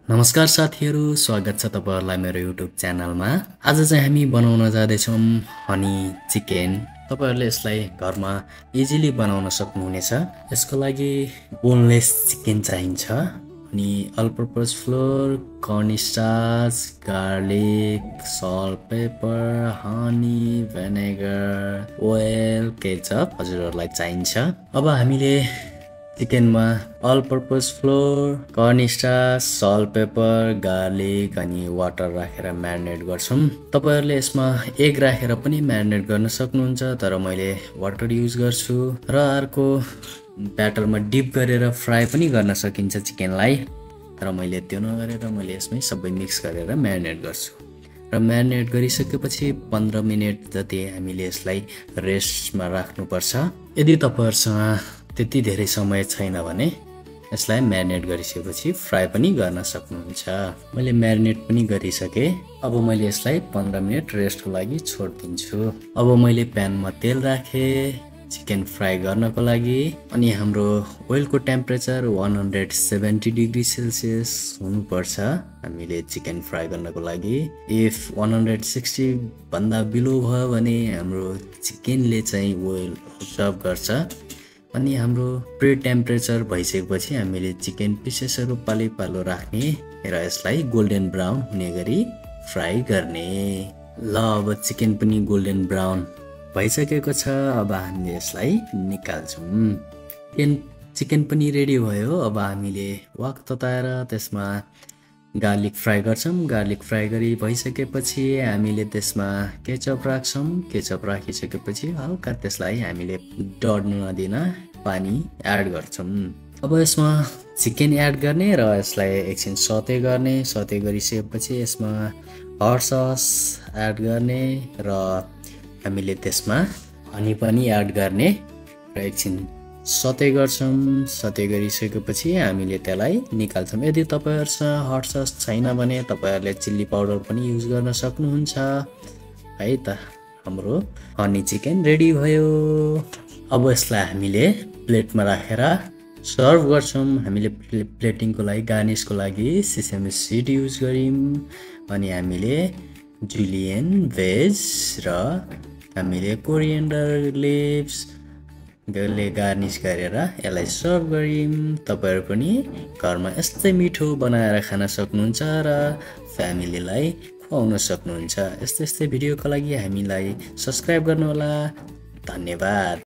नमस्कार साथीहरू, स्वागत छ तपाईहरुलाई मेरो युट्युब च्यानलमा। आज चाहिँ हामी बनाउन जाँदैछौँ हनी चिकन। तपाईहरुले यसलाई घरमा इजिली बनाउन सक्नुहुनेछ। यसको लागि बोनलेस चिकन चाहिन्छ अनि all purpose flour, cornstarch, garlic, salt, pepper, honey, vinegar, oil, ketchup हजुरहरुलाई चाहिन्छ। अब हामीले चिकनमा all purpose flour, cornstarch, salt, pepper, garlic अनि वाटर राखेर म्यारिनेट गर्छौं। तपाईहरुले यसमा एग राखेर पनि म्यारिनेट गर्न सक्नुहुन्छ, तर मैले वाटर युज गर्छु। र अर्को ब्याटरमा डिप गरेर फ्राई पनि गर्न सकिन्छ चिकनलाई, तर मैले त्यो नगरेर मैले यसमै सबै मिक्स गरेर म्यारिनेट गर्छु। र म्यारिनेट गरिसकेपछि 15 मिनेट जति हामीले यसलाई रेस्टमा राख्नुपर्छ। यदि तपाईहरुसँग त्यति धेरै समय छैन भने यसलाई म्यारिनेट गरिसकेपछि फ्राई पनि गर्न सक्नुहुन्छ। मैले म्यारिनेट पनि गरिसके। अब मैले यसलाई 15 मिनेट रेस्टको लागि छोड्दिन्छु। अब मैले प्यानमा तेल राखे चिकन फ्राई गर्नको लागि, अनि हाम्रो ओइलको टेम्परेचर 170 डिग्री सेल्सियस हुनुपर्छ हामीले चिकन फ्राई गर्नको लागि। इफ 160 भन्दा बिलो भयो भने हाम्रो चिकनले चाहिँ ओइल एब्जर्ब गर्छ। अनि हाम्रो प्री टेम्परेचर भइसकेपछि हामीले चिकन पिसेसहरु पालो पालो राख्ने र यसलाई गोल्डन ब्राउन हुने गरी फ्राई गर्ने। ल अब चिकन पनि गोल्डन ब्राउन भइसकेको छ। अब हामीले यसलाई निकाल्छौं। चिकन पनि रेडी भयो। अब हामीले वाक तताएर त्यसमा गार्लिक फ्राई गर्छौं। गार्लिक फ्राई गरी भइसकेपछि हामीले त्यसमा केचप राख्छौं। केचप राखिसकेपछि हल्का त्यसलाई हामीले डढ्न नदिन पानी एड गर्छौं। अब यसमा चिकन एड गर्ने र यसलाई एकछिन सते गर्ने। सते गरिसकेपछि यसमा हट सस एड गर्ने र हामीले त्यसमा हनी पनि एड गर्ने र एकछिन सते गर्छौं। सते गरिसकेपछि हामीले त्यसलाई निकाल्छौं। यदि तपाईहरुसँग हट सस छैन भने तपाईहरुले चिल्ली पाउडर पनि युज गर्न सक्नुहुन्छ। है त, हाम्रो हनी चिकन रेडी भयो। अब यसलाई हामीले प्लेटमा राखेर सर्भ गर्छौं। हामीले प्लेटिङको लागि गार्निशको लागि सिसेमी सीड युज गरिम, अनि हामीले जुलियन भेज र हामीले कोरिएन्डर लिभ्स गले गार्निश गरेर यसलाई सर्भ गरिम। तपाईहरु पनि घरमा यस्तै मिठो बनाएर खान सक्नुहुन्छ र फ्यामिलीलाई खुवाउन सक्नुहुन्छ। यस्तै भिडियोको लागि हामीलाई सब्स्क्राइब गर्नु होला। धन्यवाद।